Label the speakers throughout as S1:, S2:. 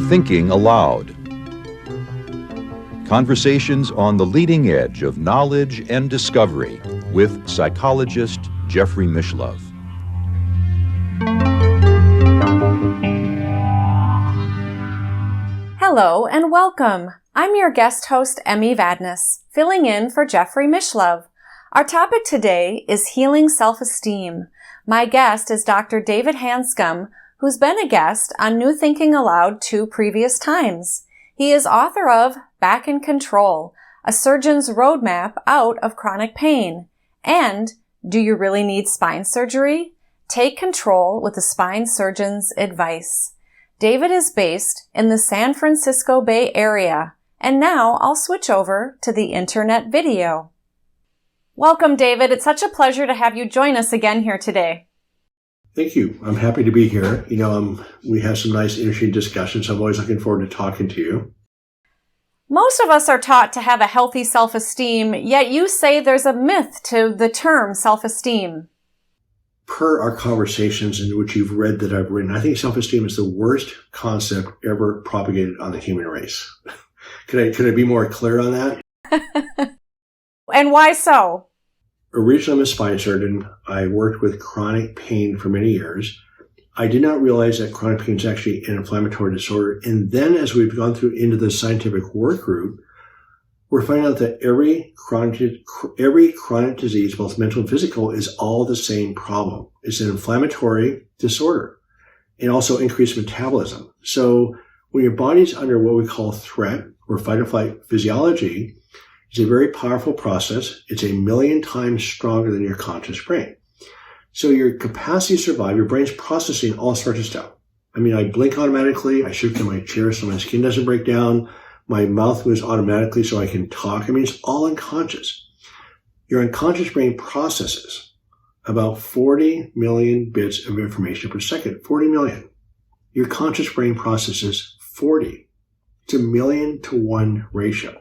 S1: Thinking Aloud. Conversations on the leading edge of knowledge and discovery with psychologist Jeffrey Mishlove.
S2: Hello and welcome. I'm your guest host, Emmy Vadnais, filling in for Jeffrey Mishlove. Our topic today is healing self-esteem. My guest is Dr. David Hanscom, who's been a guest on New Thinking Aloud 2 previous times. He is author of Back in Control, A Surgeon's Roadmap Out of Chronic Pain, and Do You Really Need Spine Surgery? Take Control with a Spine Surgeon's Advice. David is based in the San Francisco Bay Area, and now I'll switch over to the internet video. Welcome, David. It's such a pleasure to have you join us again here today.
S3: Thank you. I'm happy to be here. We have some nice, interesting discussions. I'm always looking forward to talking to you.
S2: Most of us are taught to have a healthy self-esteem, yet you say there's a myth to the term self-esteem.
S3: Per our conversations in which you've read that I've written, I think self-esteem is the worst concept ever propagated on the human race. Could I be more clear on that?
S2: And why so?
S3: Originally, I'm a spine surgeon. I worked with chronic pain for many years. I did not realize that chronic pain is actually an inflammatory disorder. And then as we've gone through into the scientific work group, we're finding out that every chronic disease, both mental and physical, is all the same problem. It's an inflammatory disorder and also increased metabolism. So when your body's under what we call threat or fight or flight physiology, it's a very powerful process. It's 1,000,000 times stronger than your conscious brain. So your capacity to survive, your brain's processing all sorts of stuff. I blink automatically. I shift in my chair so my skin doesn't break down. My mouth moves automatically so I can talk. It's all unconscious. Your unconscious brain processes about 40 million bits of information per second. 40 million. Your conscious brain processes 40. It's 1,000,000 to 1 ratio.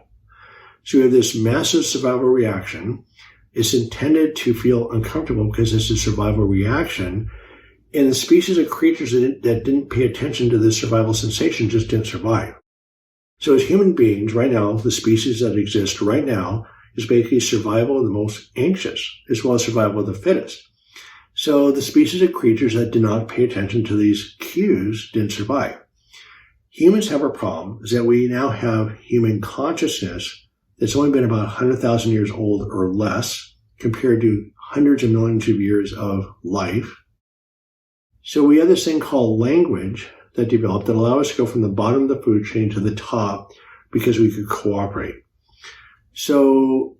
S3: So we have this massive survival reaction. It's intended to feel uncomfortable because it's a survival reaction. And the species of creatures that didn't pay attention to this survival sensation just didn't survive. So as human beings right now, the species that exist right now is basically survival of the most anxious as well as survival of the fittest. So the species of creatures that did not pay attention to these cues didn't survive. Humans have a problem is that we now have human consciousness that's only been about 100,000 years old or less compared to hundreds of millions of years of life. So we have this thing called language that developed that allowed us to go from the bottom of the food chain to the top because we could cooperate. So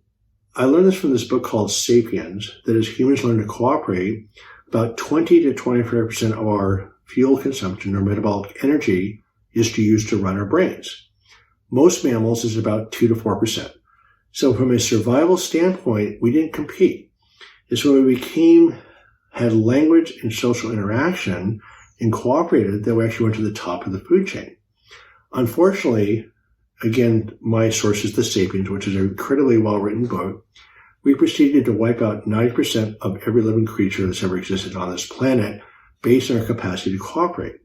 S3: I learned this from this book called Sapiens, that as humans learn to cooperate, about 20 to 25% of our fuel consumption or metabolic energy is to run our brains. Most mammals is about 2 to 4%. So from a survival standpoint, we didn't compete. It's when we had language and social interaction and cooperated that we actually went to the top of the food chain. Unfortunately, again, my source is the Sapiens, which is an incredibly well-written book. We proceeded to wipe out 90% of every living creature that's ever existed on this planet based on our capacity to cooperate.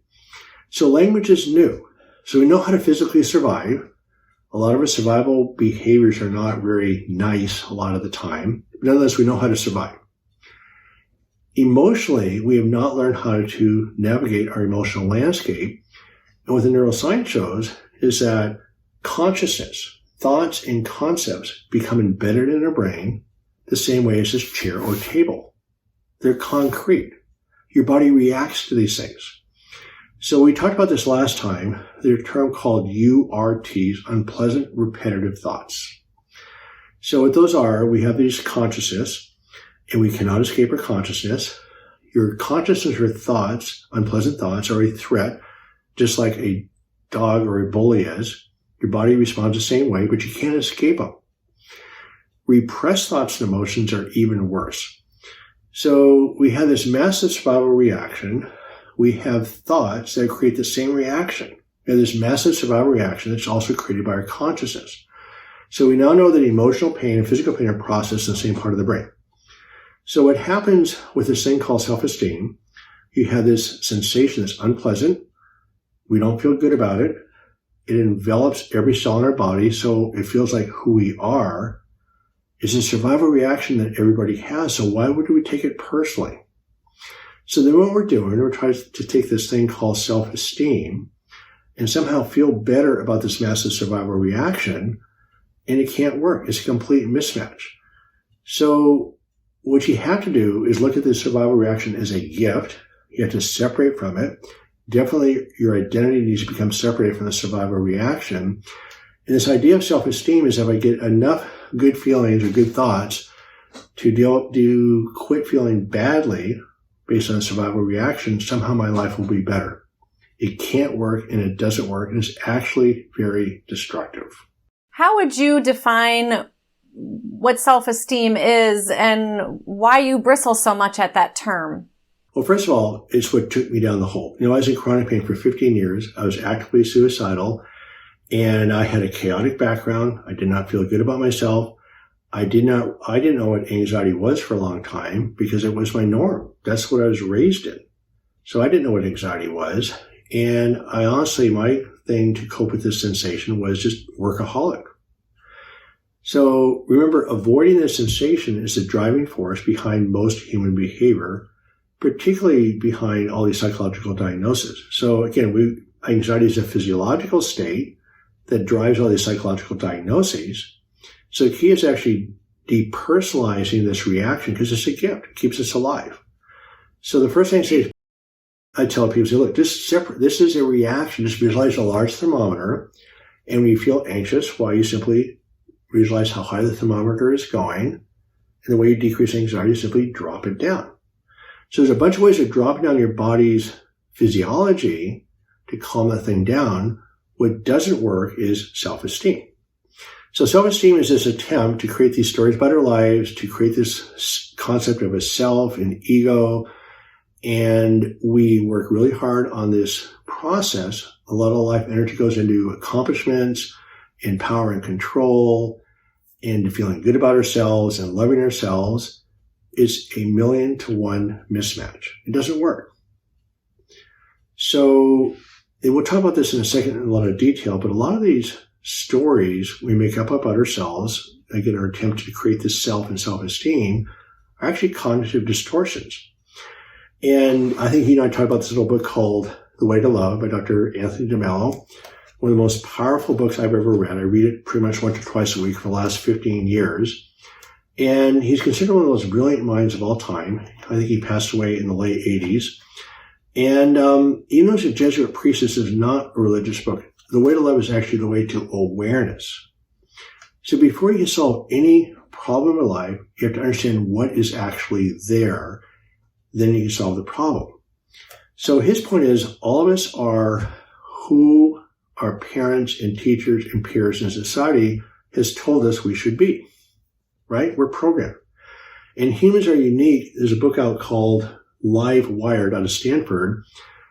S3: So language is new. So we know how to physically survive. A lot of our survival behaviors are not very nice a lot of the time. Nonetheless, we know how to survive. Emotionally, we have not learned how to navigate our emotional landscape. And what the neuroscience shows is that consciousness, thoughts, and concepts become embedded in our brain the same way as this chair or table. They're concrete. Your body reacts to these things. So we talked about this last time. There's a term called URTs, unpleasant repetitive thoughts. So what those are, we have these consciousness, and we cannot escape our consciousness. Your consciousness or thoughts, unpleasant thoughts, are a threat, just like a dog or a bully is. Your body responds the same way, but you can't escape them. Repressed thoughts and emotions are even worse. So we have this massive survival reaction. We have thoughts that create the same reaction. We have this massive survival reaction that's also created by our consciousness. So we now know that emotional pain and physical pain are processed in the same part of the brain. So what happens with this thing called self-esteem, you have this sensation that's unpleasant. We don't feel good about it. It envelops every cell in our body, so it feels like who we are. It's a survival reaction that everybody has, so why would we take it personally? So then what we're doing, we're trying to take this thing called self-esteem and somehow feel better about this massive survival reaction, and it can't work. It's a complete mismatch. So what you have to do is look at the survival reaction as a gift. You have to separate from it. Definitely your identity needs to become separated from the survival reaction. And this idea of self-esteem is if I get enough good feelings or good thoughts to quit feeling badly based on a survival reaction, somehow my life will be better. It can't work, and it doesn't work, and it's actually very destructive.
S2: How would you define what self-esteem is and why you bristle so much at that term?
S3: Well, first of all, it's what took me down the hole. I was in chronic pain for 15 years. I was actively suicidal, and I had a chaotic background. I did not feel good about myself. I didn't know what anxiety was for a long time because it was my norm. That's what I was raised in. So I didn't know what anxiety was. And I honestly, my thing to cope with this sensation was just workaholic. So remember, avoiding this sensation is the driving force behind most human behavior, particularly behind all these psychological diagnoses. So again, anxiety is a physiological state that drives all these psychological diagnoses. So the key is actually depersonalizing this reaction because it's a gift. It keeps us alive. So the first thing I tell people, look, this is a reaction. Just visualize a large thermometer. And when you feel anxious, you simply visualize how high the thermometer is going. And the way you decrease anxiety is simply drop it down. So there's a bunch of ways of dropping down your body's physiology to calm that thing down. What doesn't work is self-esteem. So self-esteem is this attempt to create these stories about our lives, to create this concept of a self, an ego, and we work really hard on this process. A lot of life energy goes into accomplishments and power and control and feeling good about ourselves and loving ourselves. It's a 1,000,000-to-1 mismatch. It doesn't work. So, and we'll talk about this in a second in a lot of detail, but a lot of these stories we make up about ourselves, again, our attempt to create this self and self-esteem, are actually cognitive distortions. And I think I talked about this little book called The Way to Love by Dr. Anthony DeMello, one of the most powerful books I've ever read. I read it pretty much once or twice a week for the last 15 years. And he's considered one of the most brilliant minds of all time. I think he passed away in the late 80s. And even though it's a Jesuit priest, this is not a religious book. The Way to Love is actually the way to awareness. So before you can solve any problem in life, you have to understand what is actually there. Then you can solve the problem. So his point is, all of us are who our parents and teachers and peers in society has told us we should be. Right? We're programmed. And humans are unique. There's a book out called Live Wired out of Stanford.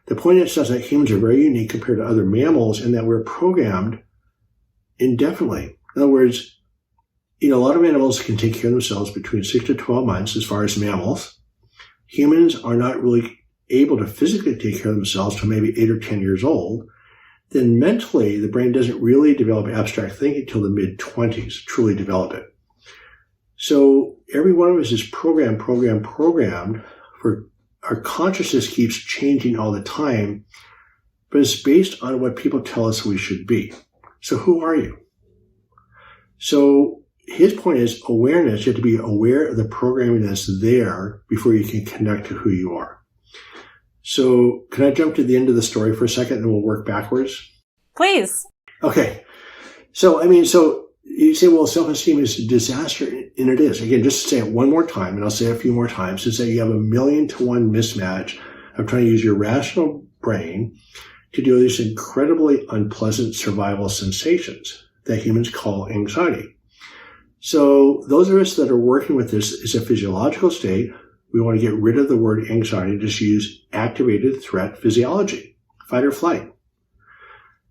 S3: The point is that humans are very unique compared to other mammals in that we're programmed indefinitely. In other words, a lot of animals can take care of themselves between 6 to 12 months as far as mammals. Humans are not really able to physically take care of themselves till maybe 8 or 10 years old. Then mentally, the brain doesn't really develop abstract thinking till the mid-20s, truly develop it. So every one of us is programmed for our consciousness keeps changing all the time, but it's based on what people tell us we should be. So who are you? So his point is awareness. You have to be aware of the programming that's there before you can connect to who you are. So can I jump to the end of the story for a second and we'll work backwards?
S2: Please.
S3: Okay. So you say, well, self-esteem is a disaster, and it is. Again, just to say it one more time, and I'll say it a few more times, to say you have a 1,000,000-to-1 mismatch of trying to use your rational brain to deal with these incredibly unpleasant survival sensations that humans call anxiety. So those of us that are working with this is a physiological state. We want to get rid of the word anxiety and just use activated threat physiology, fight or flight.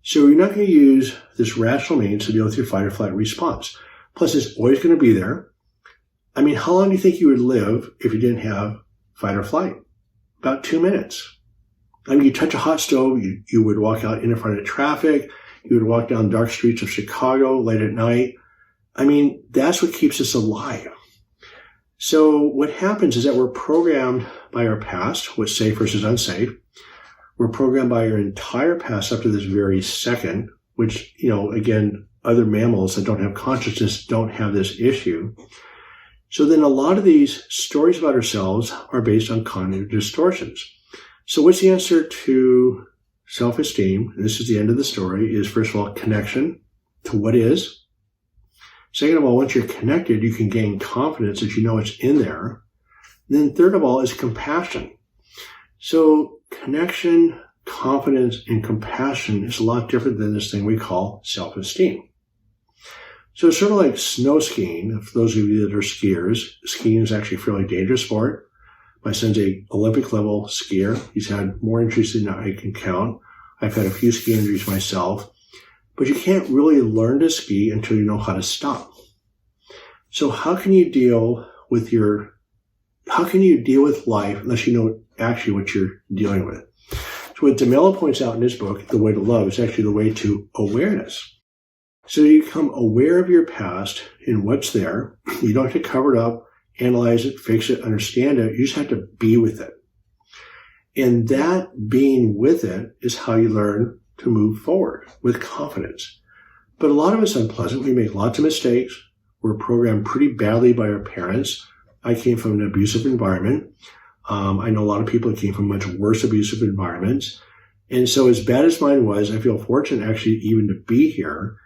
S3: So you're not going to use this rational means to deal with your fight or flight response. Plus, it's always going to be there. I mean, how long do you think you would live if you didn't have fight or flight? About 2 minutes. I mean, you touch a hot stove, you would walk out in front of traffic, you would walk down dark streets of Chicago late at night. I mean, that's what keeps us alive. So what happens is that we're programmed by our past, what's safe versus unsafe. We're programmed by our entire past up to this very second, which, again, other mammals that don't have consciousness don't have this issue. So then a lot of these stories about ourselves are based on cognitive distortions. So what's the answer to self-esteem? And this is the end of the story, is first of all, connection to what is. Second of all, once you're connected, you can gain confidence that you know it's in there. And then third of all is compassion. So connection, confidence, and compassion is a lot different than this thing we call self-esteem. So it's sort of like snow skiing. For those of you that are skiers, skiing is actually a fairly dangerous sport. My son's an Olympic level skier. He's had more injuries than I can count. I've had a few ski injuries myself. But you can't really learn to ski until you know how to stop. So how can you deal with life unless you know actually what you're dealing with? So what DeMello points out in his book, The Way to Love, is actually the way to awareness. So you become aware of your past and what's there. You don't have to cover it up, analyze it, fix it, understand it. You just have to be with it. And that being with it is how you learn to move forward with confidence. But a lot of it's unpleasant. We make lots of mistakes. We're programmed pretty badly by our parents. I came from an abusive environment. I know a lot of people that came from much worse abusive environments. And so as bad as mine was, I feel fortunate actually even to be here.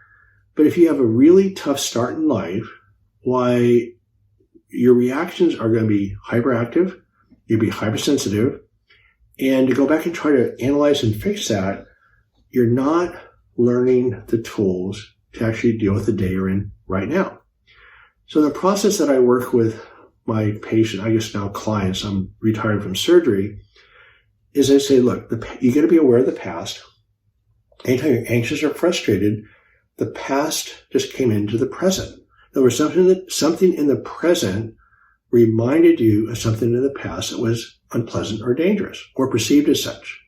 S3: But if you have a really tough start in life, why your reactions are going to be hyperactive, you'll be hypersensitive. And to go back and try to analyze and fix that, you're not learning the tools to actually deal with the day you're in right now. So the process that I work with my patient, I guess now clients, I'm retired from surgery, is I say, look, you got to be aware of the past. Anytime you're anxious or frustrated, the past just came into the present. There was something in the present reminded you of something in the past that was unpleasant or dangerous or perceived as such.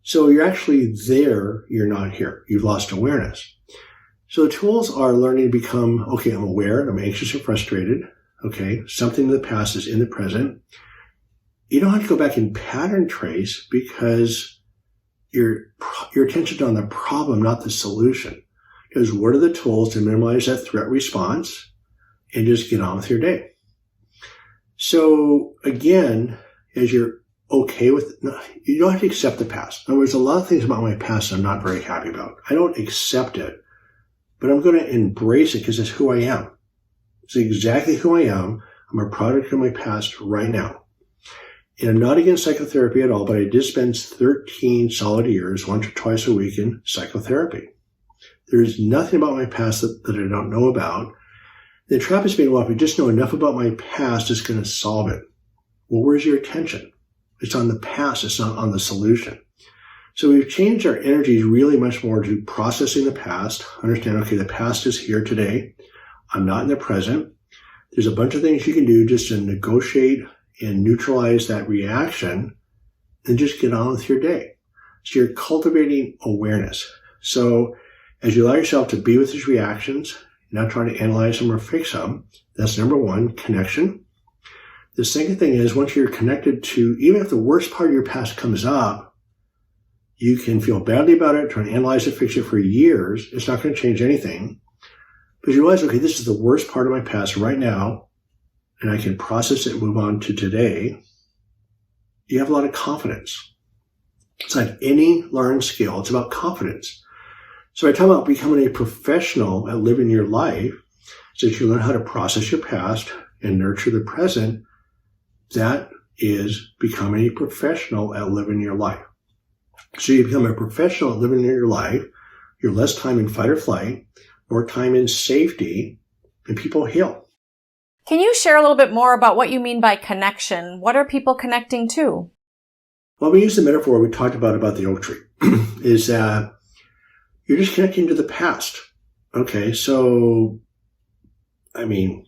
S3: So you're actually there, you're not here. You've lost awareness. So the tools are learning to become, okay, I'm aware, I'm anxious or frustrated. Okay, something in the past is in the present. You don't have to go back and pattern trace because your attention's on the problem, not the solution. Because what are the tools to minimize that threat response and just get on with your day? So again, as you're okay with, you don't have to accept the past. In other words, a lot of things about my past I'm not very happy about. I don't accept it, but I'm going to embrace it because it's who I am. It's exactly who I am. I'm a product of my past right now. And I'm not against psychotherapy at all, but I did spend 13 solid years, once or twice a week in psychotherapy. There's nothing about my past that I don't know about. The trap is being, well, if you just know enough about my past, it's going to solve it. Well, where's your attention? It's on the past. It's not on the solution. So we've changed our energies really much more to processing the past, understand, okay, the past is here today. I'm not in the present. There's a bunch of things you can do just to negotiate and neutralize that reaction and just get on with your day. So you're cultivating awareness. So as you allow yourself to be with these reactions, not trying to analyze them or fix them, that's number one, connection. The second thing is once you're connected to, even if the worst part of your past comes up, you can feel badly about it, try to analyze it, fix it for years. It's not going to change anything. But you realize, okay, this is the worst part of my past right now, and I can process it, move on to today. You have a lot of confidence. It's like any learned skill. It's about confidence. So I talk about becoming a professional at living your life, so that you learn how to process your past and nurture the present. That is becoming a professional at living your life. So you become a professional at living your life. You're less time in fight or flight, more time in safety, and people heal.
S2: Can you share a little bit more about what you mean by connection? What are people connecting to?
S3: Well, we use the metaphor we talked about the oak tree, is that you're just connecting to the past. Okay, so, I mean,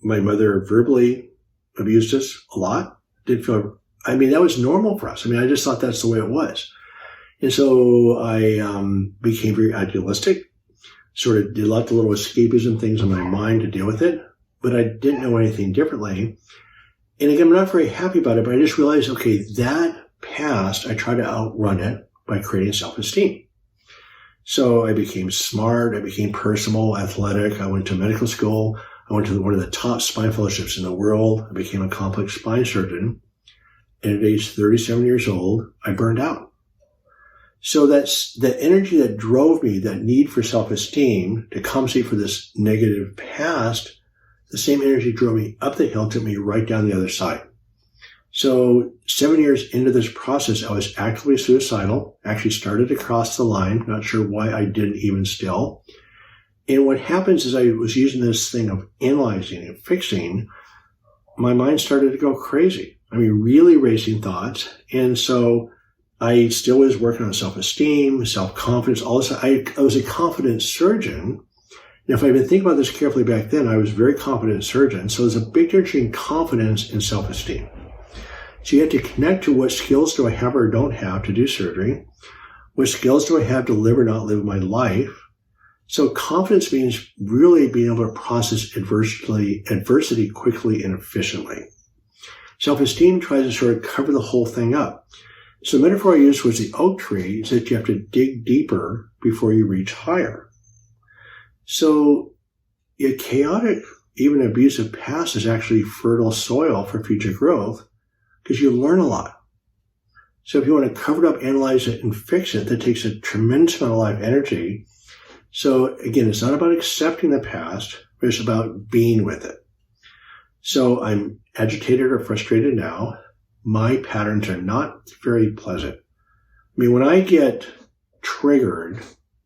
S3: My mother verbally abused us a lot. That was normal for us. I just thought that's the way it was. And so I became very idealistic, sort of did lots of little escapism things in my mind to deal with it, but I didn't know anything differently. And again, I'm not very happy about it, but I just realized, okay, that past, I tried to outrun it by creating self-esteem. So I became smart, I became personal, athletic, I went to medical school, I went to one of the top spine fellowships in the world, I became a complex spine surgeon, and at age 37 years old, I burned out. So that's the energy that drove me, that need for self-esteem to compensate for this negative past. The same energy drove me up the hill, took me right down the other side. So 7 years into this process, I was actively suicidal, actually started to cross the line, not sure why I didn't even still. And what happens is I was using this thing of analyzing and fixing, my mind started to go crazy. Really racing thoughts. And so I still was working on self-esteem, self-confidence, all this. I was a confident surgeon. And if I'd been thinking about this carefully back then, I was a very confident surgeon. So there's a big difference between confidence and self-esteem. So you have to connect to what skills do I have or don't have to do surgery? What skills do I have to live or not live my life? So confidence means really being able to process adversity quickly and efficiently. Self-esteem tries to sort of cover the whole thing up. So the metaphor I used was the oak tree, is that you have to dig deeper before you reach higher. So a chaotic, even abusive past is actually fertile soil for future growth because you learn a lot. So if you want to cover it up, analyze it, and fix it, that takes a tremendous amount of life energy. So again, it's not about accepting the past, but it's about being with it. So I'm agitated or frustrated now. My patterns are not very pleasant. When I get triggered,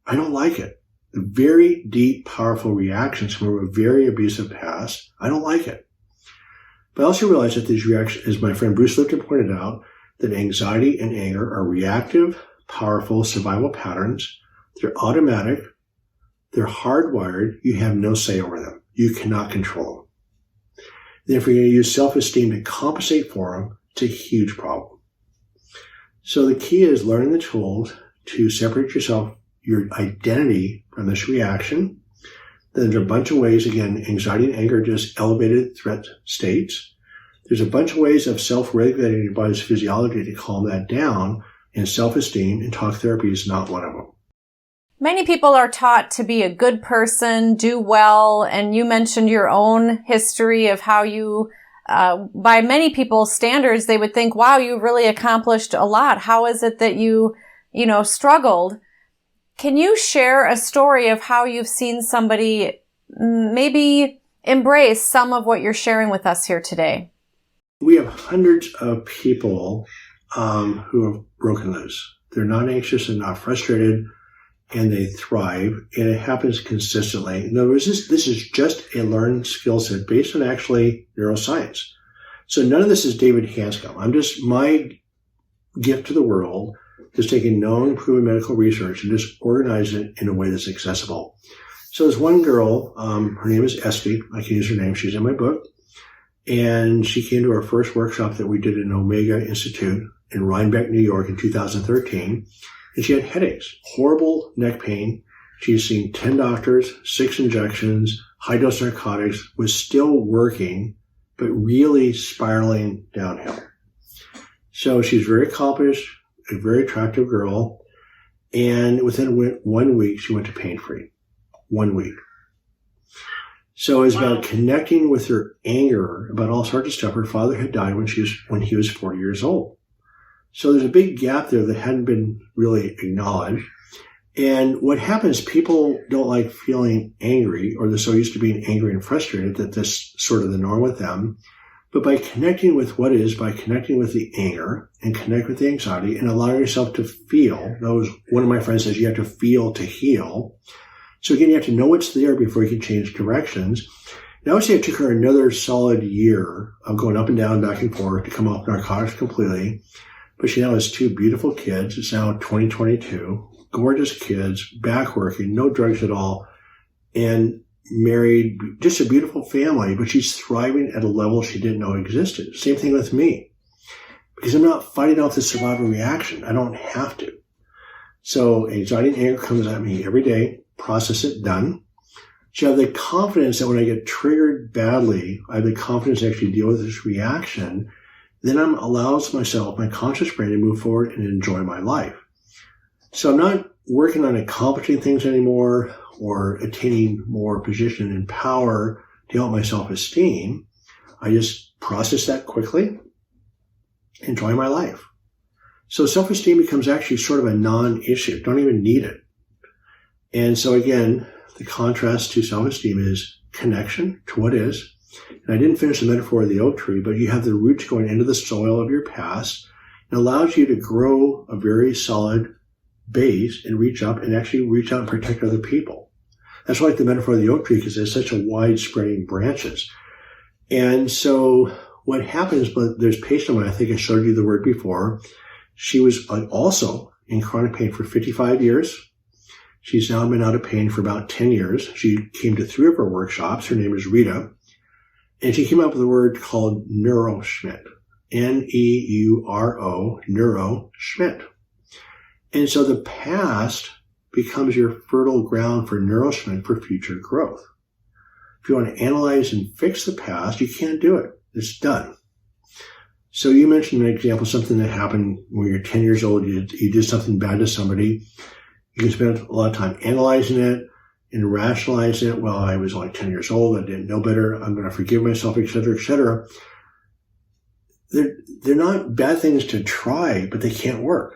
S3: I don't like it. The very deep, powerful reactions from a very abusive past, I don't like it. But I also realize that these reactions, as my friend Bruce Lipton pointed out, that anxiety and anger are reactive, powerful survival patterns. They're automatic. They're hardwired. You have no say over them. You cannot control them. Then if you're going to use self-esteem to compensate for them, it's a huge problem. So the key is learning the tools to separate yourself, your identity from this reaction. Then there's a bunch of ways, again, anxiety and anger are just elevated threat states. There's a bunch of ways of self-regulating your body's physiology to calm that down, and self-esteem and talk therapy is not one of them.
S2: Many people are taught to be a good person, do well, and you mentioned your own history of how you, by many people's standards, they would think, wow, you really accomplished a lot. How is it that you struggled? Can you share a story of how you've seen somebody maybe embrace some of what you're sharing with us here today?
S3: We have hundreds of people who have broken loose. They're not anxious and not frustrated, and they thrive, and it happens consistently. In other words, this is just a learned skill set based on actually neuroscience. So none of this is David Hanscom. My gift to the world is taking known, proven medical research and just organize it in a way that's accessible. So there's one girl, her name is Esty. I can use her name. She's in my book. And she came to our first workshop that we did in Omega Institute in Rhinebeck, New York in 2013. And she had headaches, horrible neck pain. She's seen 10 doctors, 6 injections, high-dose narcotics, was still working, but really spiraling downhill. So she's very accomplished, a very attractive girl. And within 1 week, she went to pain-free. 1 week. So it's about connecting with her anger about all sorts of stuff. Her father had died when he was 40 years old. So there's a big gap there that hadn't been really acknowledged. And what happens, people don't like feeling angry, or they're so used to being angry and frustrated that this is sort of the norm with them. But by connecting with what is, by connecting with the anger and connect with the anxiety and allowing yourself to feel, one of my friends says you have to feel to heal. So again, you have to know what's there before you can change directions. And I would say it took her another solid year of going up and down, back and forth to come off narcotics completely. But she now has 2 beautiful kids. It's now 2022. Gorgeous kids, back working, no drugs at all. And married, just a beautiful family, but she's thriving at a level she didn't know existed. Same thing with me, because I'm not fighting off the survival reaction. I don't have to. So anxiety and anger comes at me every day, process it, done. So I have the confidence that when I get triggered badly, I have the confidence to actually deal with this reaction. Then I'm allows myself, my conscious brain, to move forward and enjoy my life. So I'm not working on accomplishing things anymore or attaining more position and power to help my self-esteem. I just process that quickly, enjoy my life. So self-esteem becomes actually sort of a non-issue. Don't even need it. And so again, the contrast to self-esteem is connection to what is. And I didn't finish the metaphor of the oak tree, but you have the roots going into the soil of your past. It allows you to grow a very solid base and reach up and actually reach out and protect other people. That's why I like the metaphor of the oak tree, because there's such a wide spreading branches. And so what happens, but there's a patient of mine, I think I showed you the word before. She was also in chronic pain for 55 years. She's now been out of pain for about 10 years. She came to 3 of our workshops. Her name is Rita. And she came up with a word called Neuroschmidt. Neuro, Neuroschmidt. And so the past becomes your fertile ground for Neuroschmidt for future growth. If you want to analyze and fix the past, you can't do it. It's done. So you mentioned an example, something that happened when you're 10 years old. You did something bad to somebody. You can spend a lot of time analyzing it and rationalizing it. Well, I was only 10 years old. I didn't know better. I'm going to forgive myself, et cetera, et cetera. They're not bad things to try, but they can't work.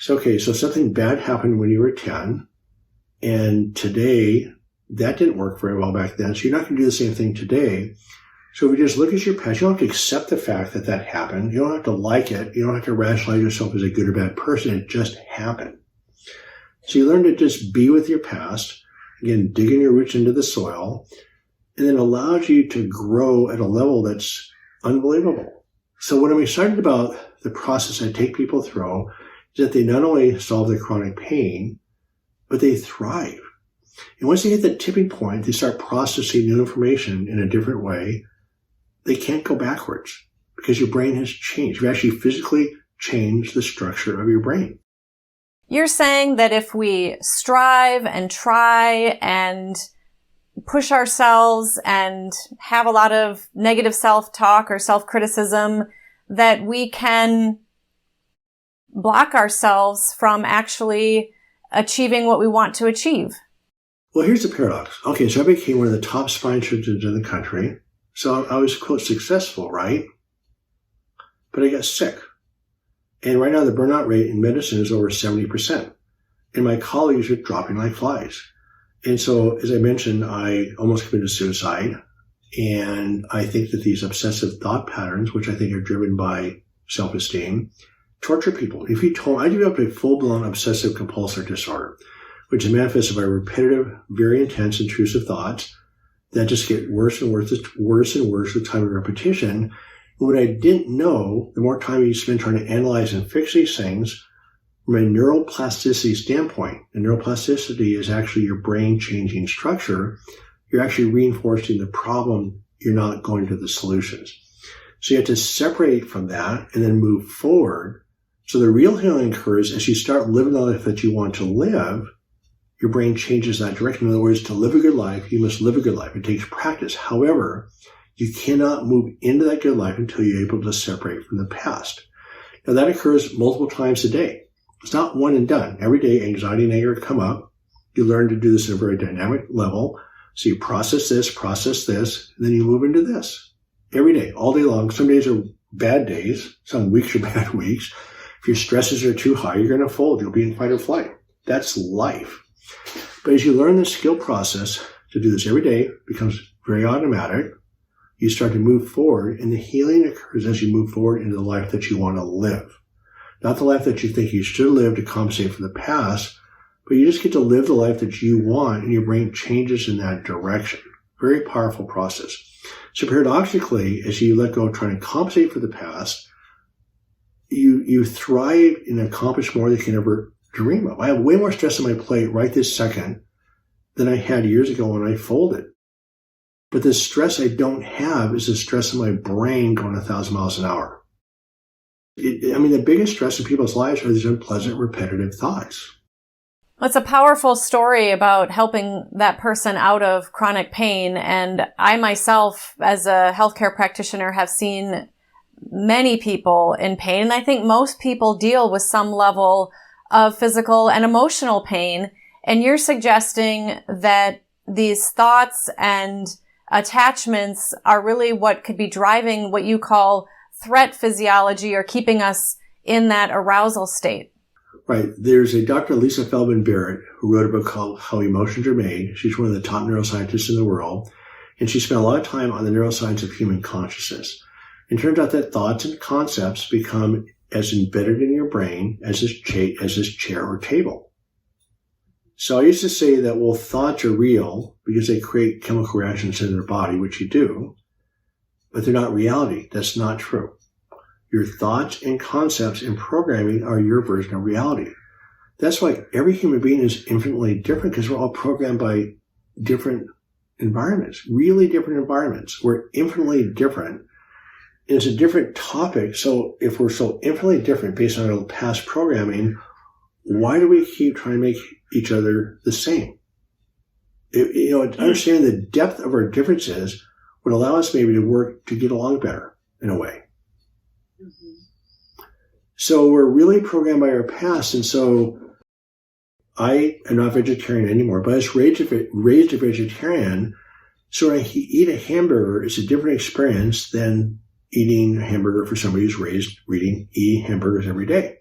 S3: So, okay, so something bad happened when you were 10, and today that didn't work very well back then. So you're not going to do the same thing today. So if you just look at your past, you don't have to accept the fact that that happened. You don't have to like it. You don't have to rationalize yourself as a good or bad person. It just happened. So you learn to just be with your past, again, digging your roots into the soil, and then allows you to grow at a level that's unbelievable. So what I'm excited about the process I take people through is that they not only solve their chronic pain, but they thrive. And once they hit that tipping point, they start processing new information in a different way. They can't go backwards because your brain has changed. You actually physically changed the structure of your brain.
S2: You're saying that if we strive and try and push ourselves and have a lot of negative self-talk or self-criticism, that we can block ourselves from actually achieving what we want to achieve.
S3: Well, here's the paradox. Okay, so I became one of the top spine surgeons in the country. So I was, quote, successful, right? But I got sick. And right now the burnout rate in medicine is over 70%. And my colleagues are dropping like flies. And so, as I mentioned, I almost committed suicide. And I think that these obsessive thought patterns, which I think are driven by self-esteem, torture people. If you told, I developed a full-blown obsessive compulsive disorder, which is manifested by repetitive, very intense, intrusive thoughts that just get worse and worse with time and repetition. And what I didn't know, the more time you spend trying to analyze and fix these things, from a neuroplasticity standpoint, and neuroplasticity is actually your brain changing structure, you're actually reinforcing the problem. You're not going to the solutions. So you have to separate from that and then move forward. So the real healing occurs as you start living the life that you want to live. Your brain changes that direction. In other words, to live a good life, you must live a good life. It takes practice. However, you cannot move into that good life until you're able to separate from the past. Now, that occurs multiple times a day. It's not one and done. Every day, anxiety and anger come up. You learn to do this at a very dynamic level. So you process this, and then you move into this. Every day, all day long. Some days are bad days. Some weeks are bad weeks. If your stresses are too high, you're going to fold. You'll be in fight or flight. That's life. But as you learn the skill process to do this every day, it becomes very automatic. You start to move forward, and the healing occurs as you move forward into the life that you want to live. Not the life that you think you should live to compensate for the past, but you just get to live the life that you want, and your brain changes in that direction. Very powerful process. So paradoxically, as you let go of trying to compensate for the past, you thrive and accomplish more than you can ever dream of. I have way more stress on my plate right this second than I had years ago when I folded. But the stress I don't have is the stress of my brain going 1,000 miles an hour. The biggest stress in people's lives are these unpleasant, repetitive thoughts.
S2: Well, it's a powerful story about helping that person out of chronic pain. And I myself, as a healthcare practitioner, have seen many people in pain. And I think most people deal with some level of physical and emotional pain. And you're suggesting that these thoughts and attachments are really what could be driving what you call threat physiology, or keeping us in that arousal state.
S3: Right. There's a Dr. Lisa Feldman Barrett who wrote a book called How Emotions Are Made. She's one of the top neuroscientists in the world, and she spent a lot of time on the neuroscience of human consciousness. It turns out that thoughts and concepts become as embedded in your brain as this chair or table. So I used to say that, well, thoughts are real because they create chemical reactions in their body, which you do, but they're not reality. That's not true. Your thoughts and concepts and programming are your version of reality. That's why every human being is infinitely different, because we're all programmed by different environments, really different environments. We're infinitely different. And it's a different topic. So if we're so infinitely different based on our past programming, why do we keep trying to make each other the same? Understanding the depth of our differences would allow us maybe to work to get along better in a way. Mm-hmm. So we're really programmed by our past. And so I am not vegetarian anymore, but I was raised a vegetarian. So when I eat a hamburger, it's a different experience than eating a hamburger for somebody who's raised eating hamburgers every day.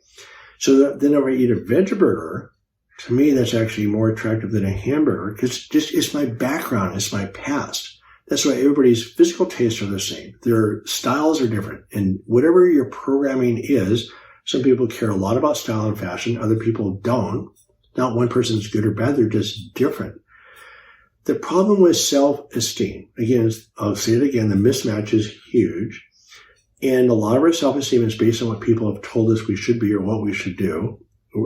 S3: So then if I eat a veggie burger, to me, that's actually more attractive than a hamburger, because it's my background, it's my past. That's why everybody's physical tastes are the same. Their styles are different. And whatever your programming is, some people care a lot about style and fashion. Other people don't. Not one person's good or bad. They're just different. The problem with self-esteem, again, I'll say it again, the mismatch is huge. And a lot of our self-esteem is based on what people have told us we should be or what we should do.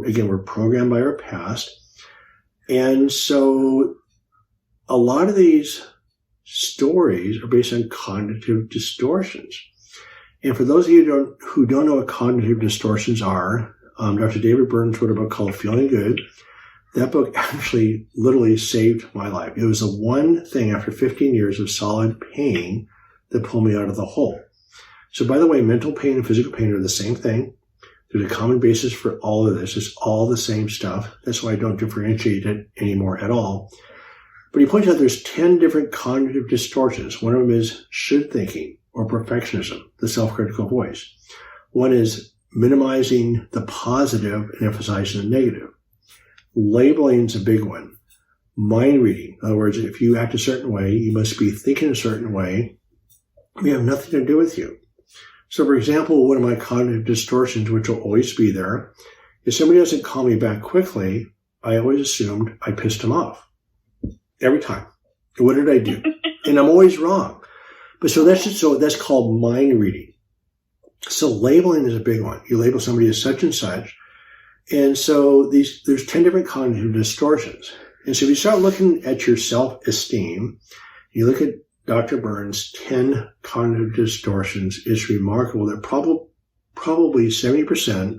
S3: Again, we're programmed by our past. And so a lot of these stories are based on cognitive distortions. And for those of you who don't know what cognitive distortions are, Dr. David Burns wrote a book called Feeling Good. That book actually literally saved my life. It was the one thing after 15 years of solid pain that pulled me out of the hole. So by the way, mental pain and physical pain are the same thing. There's a common basis for all of this. It's all the same stuff. That's why I don't differentiate it anymore at all. But he points out there's 10 different cognitive distortions. One of them is should thinking or perfectionism, the self-critical voice. One is minimizing the positive and emphasizing the negative. Labeling is a big one. Mind reading. In other words, if you act a certain way, you must be thinking a certain way. We have nothing to do with you. So, for example, one of my cognitive distortions, which will always be there, if somebody doesn't call me back quickly, I always assumed I pissed him off. Every time. What did I do? And I'm always wrong. But that's called mind reading. So labeling is a big one. You label somebody as such and such. And so there's 10 different cognitive distortions. And so if you start looking at your self-esteem, you look at Dr. Burns' 10 cognitive distortions, it's remarkable that probably 70%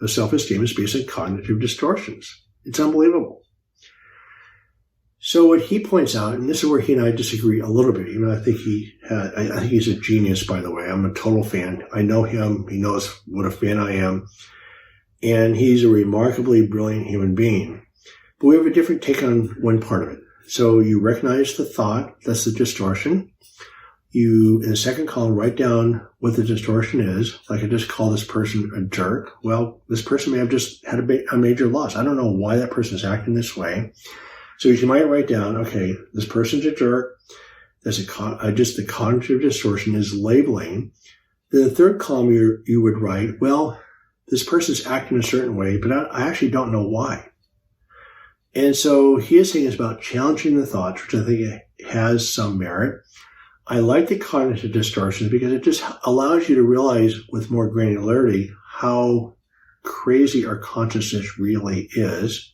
S3: of self-esteem is based on cognitive distortions. It's unbelievable. So what he points out, and this is where he and I disagree a little bit, even I think he's a genius, by the way. I'm a total fan. I know him. He knows what a fan I am. And he's a remarkably brilliant human being. But we have a different take on one part of it. So you recognize the thought, that's the distortion. You, in the second column, write down what the distortion is. Like I just call this person a jerk. Well, this person may have just had a major loss. I don't know why that person is acting this way. So you might write down, okay, this person's a jerk. That's just the cognitive distortion is labeling. Then the third column, you would write, well, this person's acting a certain way, but I actually don't know why. And so he is saying it's about challenging the thoughts, which I think has some merit. I like the cognitive distortions because it just allows you to realize with more granularity how crazy our consciousness really is.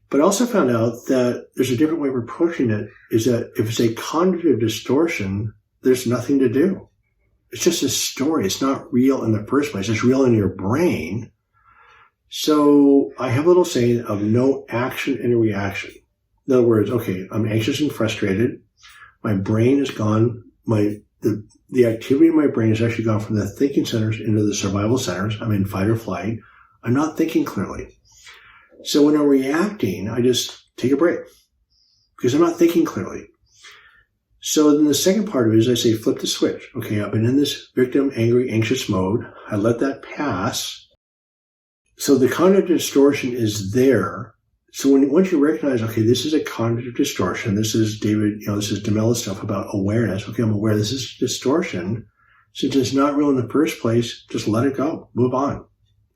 S3: But I also found out that there's a different way of approaching it, is that if it's a cognitive distortion, there's nothing to do. It's just a story. It's not real in the first place. It's real in your brain. So I have a little saying of no action and a reaction. In other words, okay, I'm anxious and frustrated. My brain is gone. The activity in my brain has actually gone from the thinking centers into the survival centers. I'm in fight or flight. I'm not thinking clearly. So when I'm reacting, I just take a break because I'm not thinking clearly. So then the second part of it is I say, flip the switch. Okay, I've been in this victim, angry, anxious mode. I let that pass. So the cognitive distortion is there. So once you recognize, okay, this is a cognitive distortion. This is this is DeMella's stuff about awareness. Okay, I'm aware this is distortion. Since it's not real in the first place, just let it go. Move on.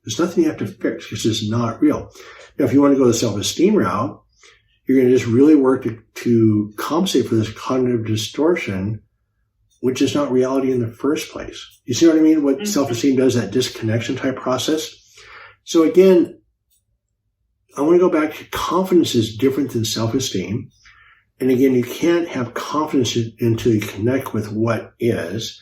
S3: There's nothing you have to fix because it's not real. Now, if you want to go the self-esteem route, you're going to just really work to compensate for this cognitive distortion, which is not reality in the first place. You see what I mean? What self-esteem does, that disconnection type process. So again, I want to go back to confidence is different than self-esteem. And again, you can't have confidence until you connect with what is.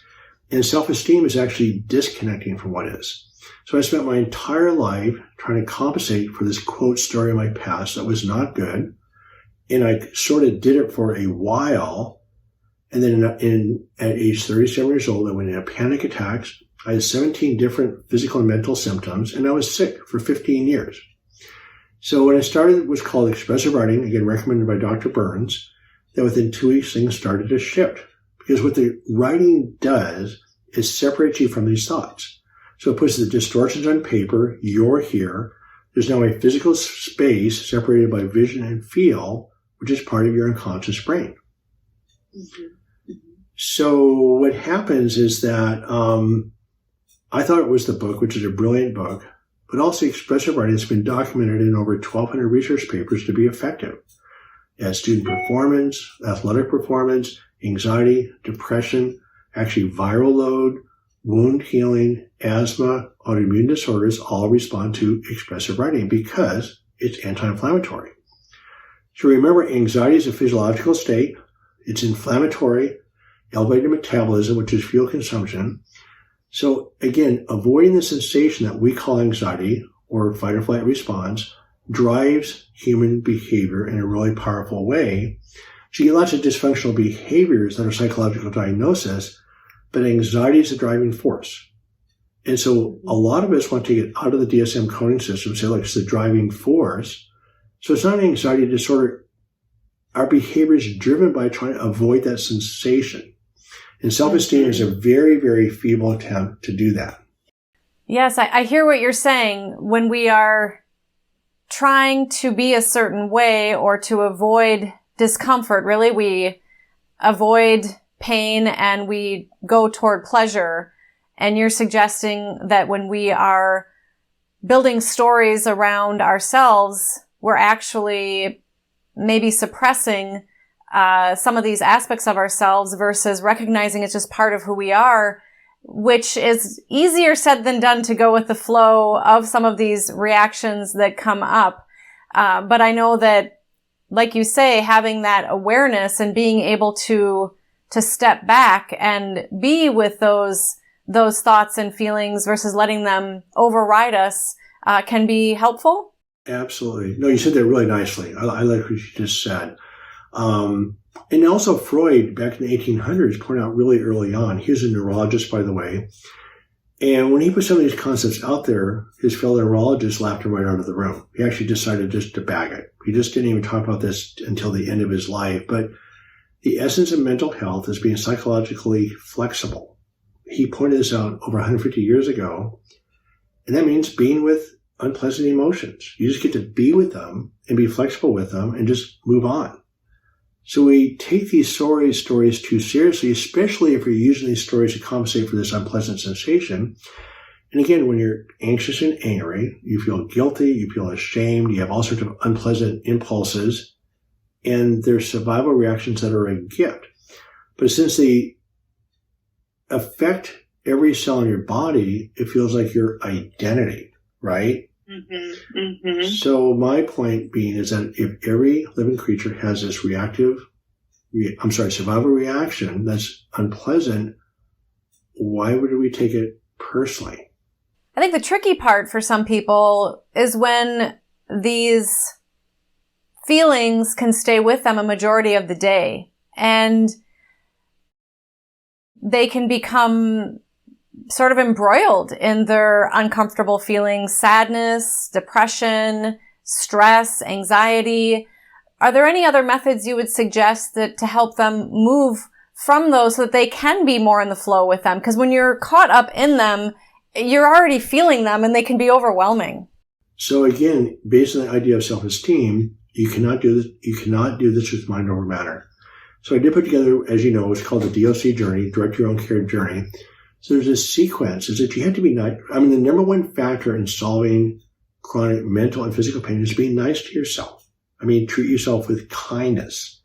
S3: And self-esteem is actually disconnecting from what is. So I spent my entire life trying to compensate for this quote story in my past that was not good. And I sort of did it for a while. And then at age 37 years old, I went into panic attacks. I had 17 different physical and mental symptoms, and I was sick for 15 years. So when I started, it was called expressive writing, again, recommended by Dr. Burns, that within 2 weeks, things started to shift. Because what the writing does is separates you from these thoughts. So it puts the distortions on paper. You're here. There's now a physical space separated by vision and feel, which is part of your unconscious brain. Mm-hmm. So what happens is that I thought it was the book, which is a brilliant book, but also expressive writing has been documented in over 1,200 research papers to be effective at student performance, athletic performance, anxiety, depression, actually viral load, wound healing, asthma, autoimmune disorders all respond to expressive writing because it's anti-inflammatory. So remember, anxiety is a physiological state. It's inflammatory, elevated metabolism, which is fuel consumption. So again, avoiding the sensation that we call anxiety or fight or flight response drives human behavior in a really powerful way. So you get lots of dysfunctional behaviors that are psychological diagnosis, but anxiety is the driving force. And so a lot of us want to get out of the DSM coding system, say like it's the driving force. So it's not an anxiety disorder. Our behavior is driven by trying to avoid that sensation. And self-esteem is a very, very feeble attempt to do that.
S2: Yes, I hear what you're saying. When we are trying to be a certain way or to avoid discomfort, really, we avoid pain and we go toward pleasure. And you're suggesting that when we are building stories around ourselves, we're actually maybe suppressing some of these aspects of ourselves versus recognizing it's just part of who we are, which is easier said than done to go with the flow of some of these reactions that come up. But I know that, like you say, having that awareness and being able to step back and be with those thoughts and feelings versus letting them override us can be helpful.
S3: Absolutely. No, you said that really nicely. I like what you just said. And also Freud, back in the 1800s, pointed out really early on, he was a neurologist, by the way, and when he put some of these concepts out there, his fellow neurologists laughed him right out of the room. He actually decided just to bag it. He just didn't even talk about this until the end of his life. But the essence of mental health is being psychologically flexible. He pointed this out over 150 years ago, and that means being with unpleasant emotions. You just get to be with them and be flexible with them and just move on. So we take these stories too seriously, especially if you're using these stories to compensate for this unpleasant sensation. And again, when you're anxious and angry, you feel guilty, you feel ashamed, you have all sorts of unpleasant impulses, and there's survival reactions that are a gift. But since they affect every cell in your body, it feels like your identity, right? So my point being is that if every living creature has this survival reaction that's unpleasant, why would we take it personally?
S2: I think the tricky part for some people is when these feelings can stay with them a majority of the day, and they can become sort of embroiled in their uncomfortable feelings, sadness, depression, stress, anxiety. Are there any other methods you would suggest that to help them move from those so that they can be more in the flow with them? Because when you're caught up in them, you're already feeling them and they can be overwhelming.
S3: So again, based on the idea of self-esteem, you cannot do this. You cannot do this with mind over matter. So I did put together, as you know, what's called the DOC journey, direct your own care journey. So there's a sequence is that you have to be nice. I mean, the number one factor in solving chronic mental and physical pain is being nice to yourself. I mean, treat yourself with kindness.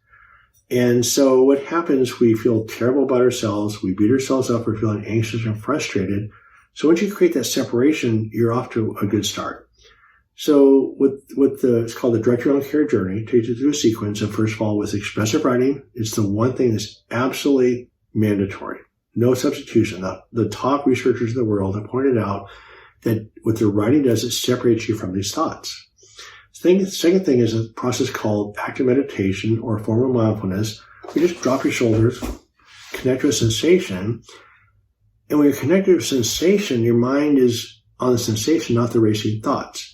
S3: And so what happens, we feel terrible about ourselves. We beat ourselves up. We're feeling anxious and frustrated. So once you create that separation, you're off to a good start. So it's called the direct your own care journey, takes you through a sequence of, first of all, with expressive writing. It's the one thing that's absolutely mandatory. No substitution. The top researchers in the world have pointed out that what their writing does, it separates you from these thoughts. The second thing is a process called active meditation or a form of mindfulness. You just drop your shoulders, connect to a sensation. And when you're connected to a sensation, your mind is on the sensation, not the racing thoughts.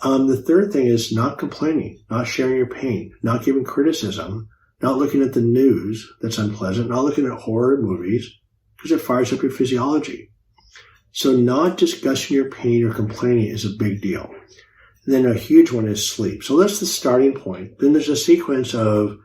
S3: The third thing is not complaining, not sharing your pain, not giving criticism, not looking at the news that's unpleasant, not looking at horror movies, because it fires up your physiology. So not discussing your pain or complaining is a big deal. And then a huge one is sleep. So that's the starting point. Then there's a sequence of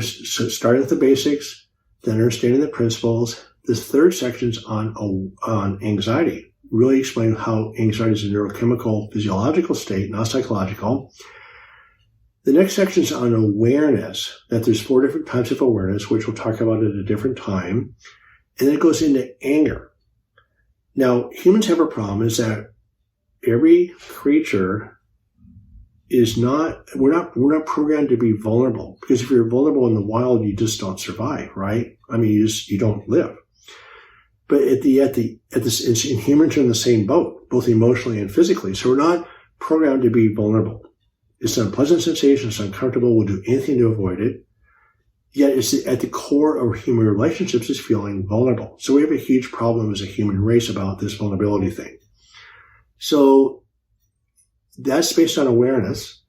S3: starting with the basics, then understanding the principles. This third section's on anxiety. Really explain how anxiety is a neurochemical, physiological state, not psychological. The next section is on awareness, that there's 4 different types of awareness, which we'll talk about at a different time. And then it goes into anger. Now, humans have a problem is that every creature is we're not programmed to be vulnerable. Because if you're vulnerable in the wild, you just don't survive, right? I mean, you don't live. But humans are in the same boat, both emotionally and physically. So we're not programmed to be vulnerable. It's an unpleasant sensation. It's uncomfortable. We'll do anything to avoid it. Yet it's at the core of human relationships is feeling vulnerable. So we have a huge problem as a human race about this vulnerability thing. So that's based on awareness.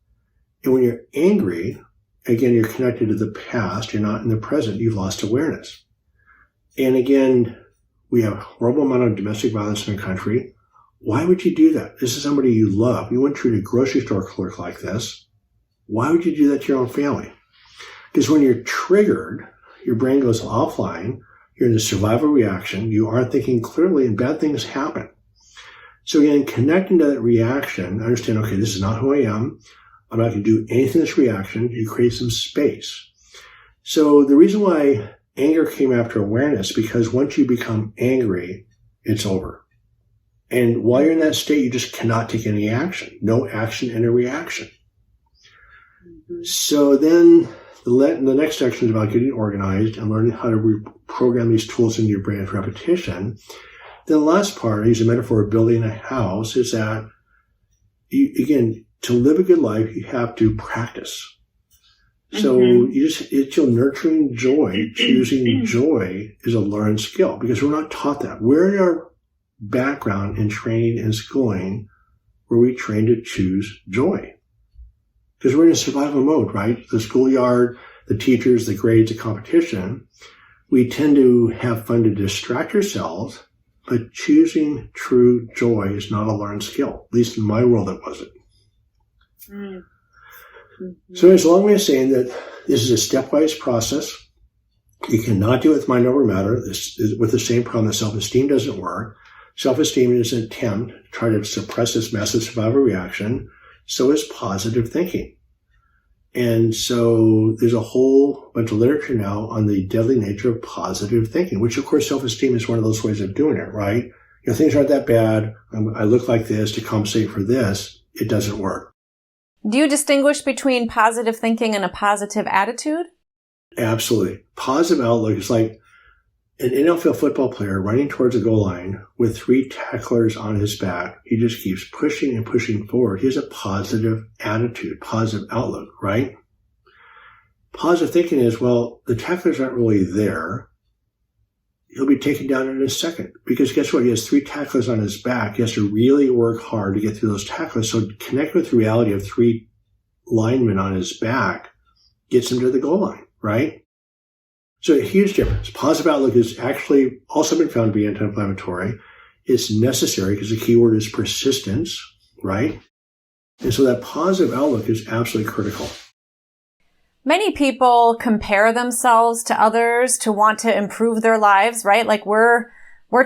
S3: And when you're angry, again, you're connected to the past. You're not in the present. You've lost awareness. And again, we have a horrible amount of domestic violence in our country. Why would you do that? This is somebody you love. You wouldn't treat a grocery store clerk like this. Why would you do that to your own family? Because when you're triggered, your brain goes offline. You're in the survival reaction. You aren't thinking clearly, and bad things happen. So again, connecting to that reaction, understand, okay, this is not who I am. I'm not going to do anything in this reaction. You create some space. So the reason why anger came after awareness, because once you become angry, it's over. And while you're in that state, you just cannot take any action. No action and a reaction. So then the next section is about getting organized and learning how to reprogram these tools into your brain with repetition. Then the last part, I use a metaphor of building a house, is that, again, to live a good life, you have to practice. So it's your nurturing joy. Choosing joy is a learned skill because we're not taught that. We're in our background in training and schooling where we train to choose joy. Because we're in a survival mode, right? The schoolyard, the teachers, the grades, the competition. We tend to have fun to distract ourselves, but choosing true joy is not a learned skill. At least in my world, it wasn't. So there's a long way of saying that this is a stepwise process. You cannot do it with mind over matter. This is with the same problem that self-esteem doesn't work. Self-esteem is an attempt to try to suppress this massive survival reaction. So is positive thinking. And so there's a whole bunch of literature now on the deadly nature of positive thinking, which of course self-esteem is one of those ways of doing it, right? things aren't that bad. I look like this to compensate for this. It doesn't work.
S2: Do you distinguish between positive thinking and a positive attitude?
S3: Absolutely. Positive outlook is like an NFL football player running towards the goal line with 3 tacklers on his back. He just keeps pushing and pushing forward. He has a positive attitude, positive outlook, right? Positive thinking is, well, the tacklers aren't really there. He'll be taken down in a second because guess what? He has 3 tacklers on his back. He has to really work hard to get through those tacklers. So connect with the reality of 3 linemen on his back gets him to the goal line, right? So a huge difference. Positive outlook is actually also been found to be anti-inflammatory. It's necessary because the key word is persistence, right? And so that positive outlook is absolutely critical.
S2: Many people compare themselves to others to want to improve their lives, right? Like we're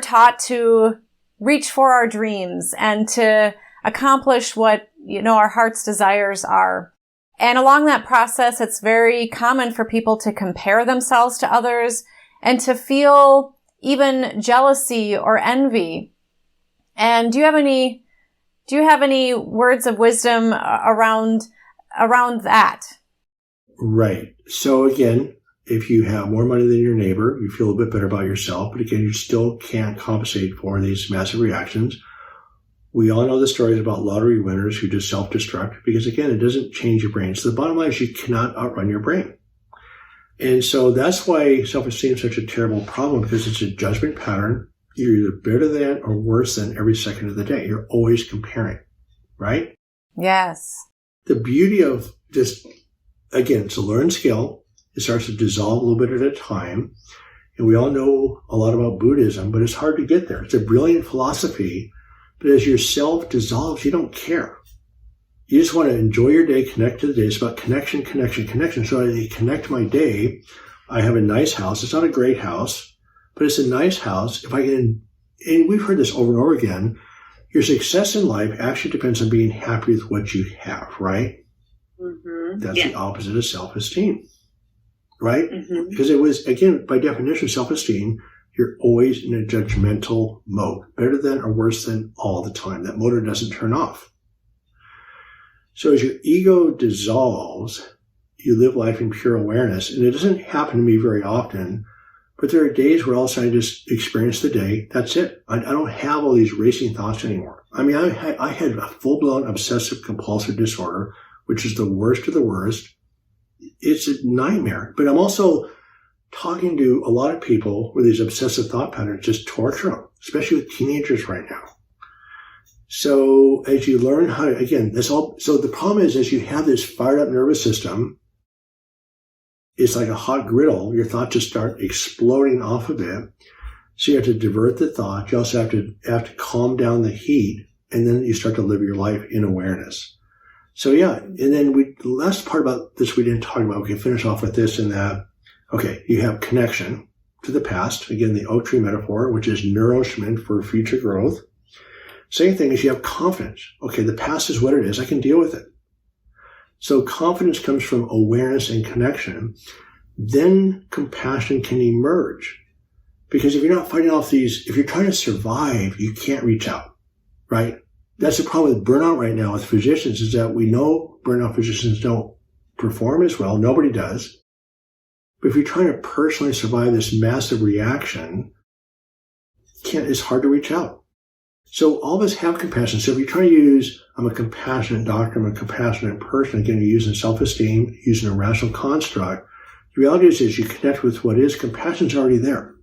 S2: taught to reach for our dreams and to accomplish what, our heart's desires are. And along that process, it's very common for people to compare themselves to others and to feel even jealousy or envy. And do you have any words of wisdom around that?
S3: Right. So again, if you have more money than your neighbor, you feel a bit better about yourself. But again, you still can't compensate for these massive reactions. We all know the stories about lottery winners who just self-destruct because, again, it doesn't change your brain. So the bottom line is you cannot outrun your brain. And so that's why self-esteem is such a terrible problem because it's a judgment pattern. You're either better than or worse than every second of the day. You're always comparing, right?
S2: Yes.
S3: The beauty of just, again, it's a learned skill. It starts to dissolve a little bit at a time. And we all know a lot about Buddhism, but it's hard to get there. It's a brilliant philosophy. But as your self dissolves, you don't care. You just want to enjoy your day, connect to the day. It's about connection, connection, connection. So I connect my day. I have a nice house. It's not a great house, but it's a nice house. If I can, and we've heard this over and over again, your success in life actually depends on being happy with what you have, right? Mm-hmm. That's the opposite of self-esteem, right? Mm-hmm. Because it was, again, by definition, self-esteem, you're always in a judgmental mode, better than or worse than all the time. That motor doesn't turn off. So as your ego dissolves, you live life in pure awareness. And it doesn't happen to me very often, but there are days where all of a sudden I just experience the day. That's it. I don't have all these racing thoughts anymore. I mean, I had a full-blown obsessive compulsive disorder, which is the worst of the worst. It's a nightmare. But I'm also talking to a lot of people where these obsessive thought patterns just torture them, especially with teenagers right now. So as you learn how to, again, so the problem is as you have this fired up nervous system, it's like a hot griddle. Your thoughts just start exploding off of it. So you have to divert the thought. You also have to calm down the heat, and then you start to live your life in awareness. So yeah, and then the last part about this we didn't talk about. We can finish off with this and that. Okay, you have connection to the past. Again, the oak tree metaphor, which is nourishment for future growth. Same thing is you have confidence. Okay, the past is what it is. I can deal with it. So confidence comes from awareness and connection. Then compassion can emerge. Because if you're not fighting off if you're trying to survive, you can't reach out, right? That's the problem with burnout right now with physicians is that we know burnout physicians don't perform as well. Nobody does. But if you're trying to personally survive this massive reaction, it's hard to reach out. So all of us have compassion. So if you're trying to use, I'm a compassionate doctor, I'm a compassionate person, again, you're using self-esteem, using a rational construct. The reality is you connect with what is, compassion's already there.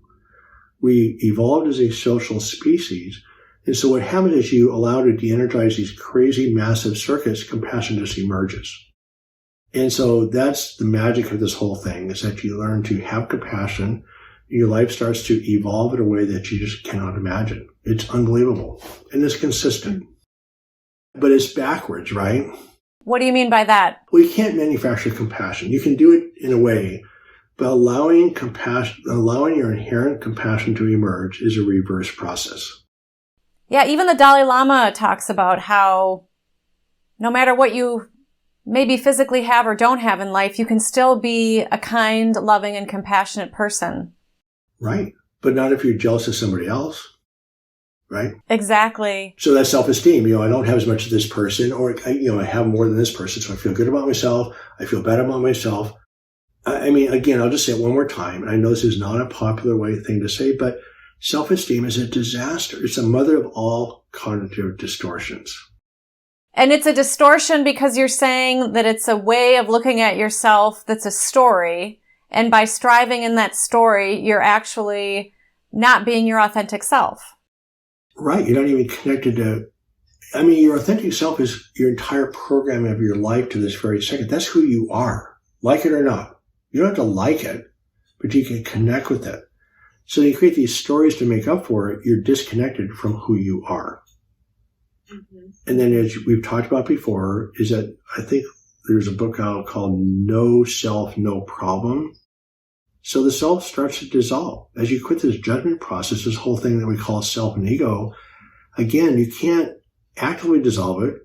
S3: We evolved as a social species. And so what happens is you allow to de-energize these crazy, massive circuits, compassion just emerges. And so that's the magic of this whole thing, is that you learn to have compassion. Your life starts to evolve in a way that you just cannot imagine. It's unbelievable. And it's consistent. But it's backwards, right?
S2: What do you mean by that?
S3: Well, you can't manufacture compassion. You can do it in a way, but allowing your inherent compassion to emerge is a reverse process.
S2: Yeah, even the Dalai Lama talks about how no matter what you maybe physically have or don't have in life, you can still be a kind, loving, and compassionate person.
S3: Right. But not if you're jealous of somebody else. right?
S2: Exactly.
S3: So that's self-esteem. I don't have as much of this person, or, I have more than this person. So I feel good about myself. I feel bad about myself. Again, I'll just say it one more time. And I know this is not a popular thing to say, but self-esteem is a disaster. It's the mother of all cognitive distortions.
S2: And it's a distortion because you're saying that it's a way of looking at yourself that's a story. And by striving in that story, you're actually not being your authentic self.
S3: Right. You're not even connected to, your authentic self is your entire program of your life to this very second. That's who you are, like it or not. You don't have to like it, but you can connect with it. So you create these stories to make up for it. You're disconnected from who you are. Mm-hmm. And then, as we've talked about before, is that I think there's a book out called No Self, No Problem. So the self starts to dissolve. As you quit this judgment process, this whole thing that we call self and ego, again, you can't actively dissolve it.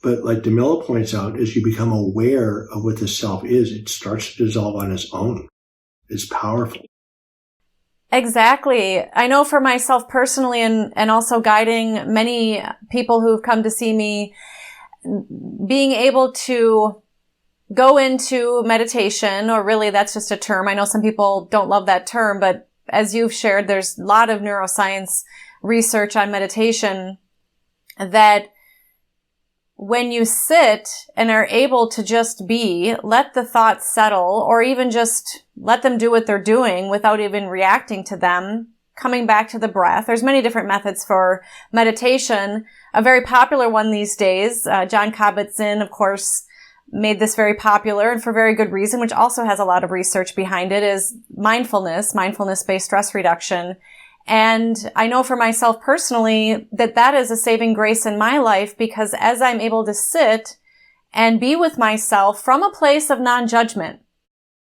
S3: But like DeMillo points out, as you become aware of what the self is, it starts to dissolve on its own. It's powerful.
S2: Exactly. I know for myself personally and also guiding many people who've come to see me, being able to go into meditation, or really that's just a term. I know some people don't love that term, but as you've shared, there's a lot of neuroscience research on meditation that when you sit and are able to just be, let the thoughts settle, or even just let them do what they're doing without even reacting to them, coming back to the breath. There's many different methods for meditation. A very popular one these days, Jon Kabat-Zinn, of course, made this very popular, and for very good reason, which also has a lot of research behind it, is mindfulness-based stress reduction. And I know for myself personally that is a saving grace in my life, because as I'm able to sit and be with myself from a place of non-judgment,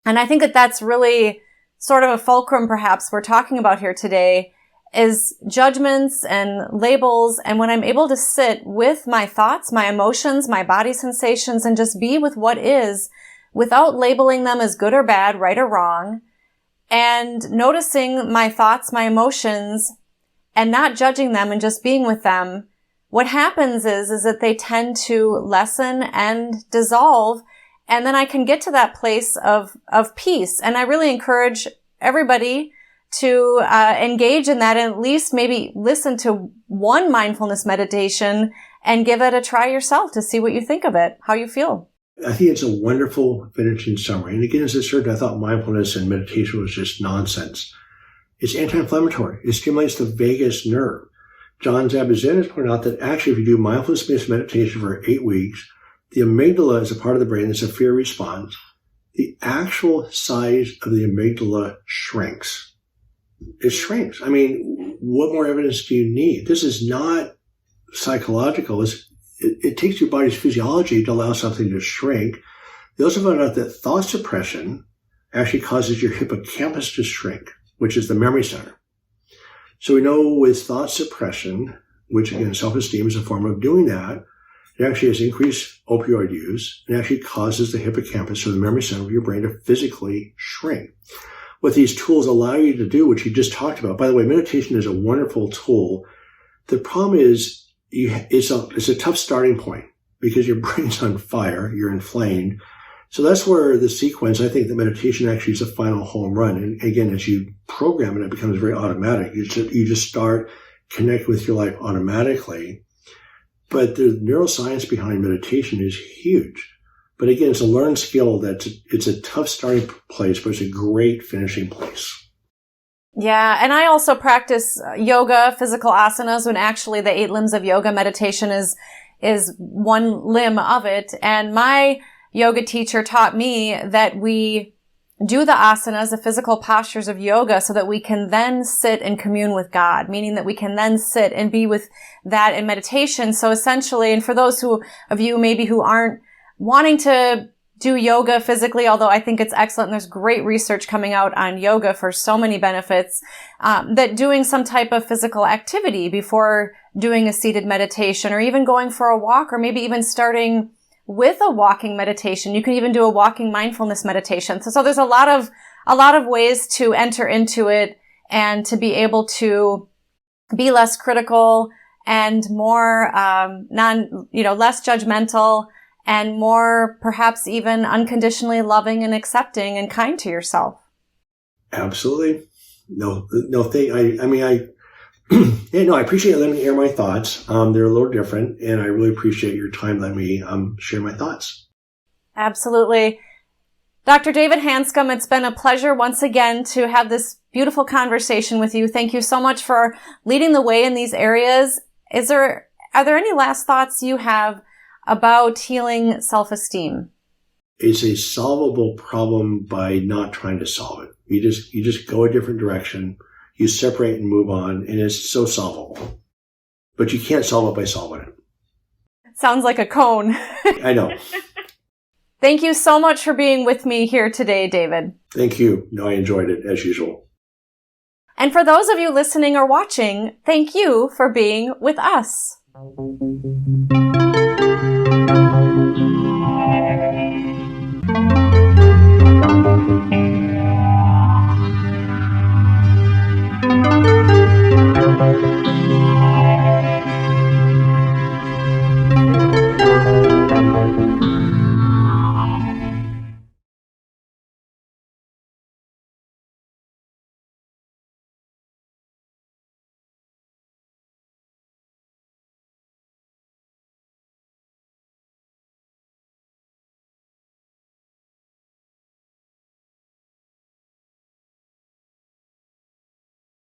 S2: and I think that that's really sort of a fulcrum perhaps we're talking about here today, is judgments and labels. And when I'm able to sit with my thoughts, my emotions, my body sensations, and just be with what is without labeling them as good or bad, right or wrong, and noticing my thoughts, my emotions, and not judging them and just being with them, what happens is that they tend to lessen and dissolve. And then I can get to that place of peace. And I really encourage everybody to engage in that, and at least maybe listen to one mindfulness meditation and give it a try yourself to see what you think of it, how you feel.
S3: I think it's a wonderful finishing summary. And again, as a surgeon, I thought mindfulness and meditation was just nonsense. It's anti-inflammatory. It stimulates the vagus nerve. John Kabat-Zinn has pointed out that actually if you do mindfulness-based meditation for 8 weeks, the amygdala is a part of the brain that's a fear response. The actual size of the amygdala shrinks. It shrinks. What more evidence do you need? This is not psychological. It takes your body's physiology to allow something to shrink. They also found out that thought suppression actually causes your hippocampus to shrink, which is the memory center. So we know with thought suppression, which again, self-esteem is a form of doing that, it actually has increased opioid use and actually causes the hippocampus, or the memory center of your brain, to physically shrink. What these tools allow you to do, which you just talked about, by the way, meditation is a wonderful tool. The problem is it's a tough starting point because your brain's on fire, you're inflamed. So that's where the sequence, I think that meditation actually is a final home run. And again, as you program it, it becomes very automatic. You just start connect with your life automatically. But the neuroscience behind meditation is huge. But again, it's a learned skill it's a tough starting place, but it's a great finishing place.
S2: Yeah, and I also practice yoga, physical asanas, when actually the 8 limbs of yoga meditation is one limb of it. And my yoga teacher taught me that we do the asanas, the physical postures of yoga, so that we can then sit and commune with God, meaning that we can then sit and be with that in meditation. So essentially, and for those of you maybe who aren't wanting to do yoga physically, although I think it's excellent, and there's great research coming out on yoga for so many benefits, that doing some type of physical activity before doing a seated meditation, or even going for a walk, or maybe even starting with a walking meditation. You can even do a walking mindfulness meditation. So there's a lot of ways to enter into it and to be able to be less critical and more less judgmental and more perhaps even unconditionally loving and accepting and kind to yourself.
S3: Absolutely. No thing. I appreciate letting me air my thoughts. They're a little different, and I really appreciate your time letting me share my thoughts.
S2: Absolutely. Dr. David Hanscom, it's been a pleasure once again to have this beautiful conversation with you. Thank you so much for leading the way in these areas. Are there any last thoughts you have about healing self-esteem?
S3: It's a solvable problem by not trying to solve it. You just go a different direction. You separate and move on, and it's so solvable. But you can't solve it by solving it.
S2: Sounds like a cone.
S3: I know.
S2: Thank you so much for being with me here today, David.
S3: Thank you. No, I enjoyed it, as usual.
S2: And for those of you listening or watching, thank you for being with us.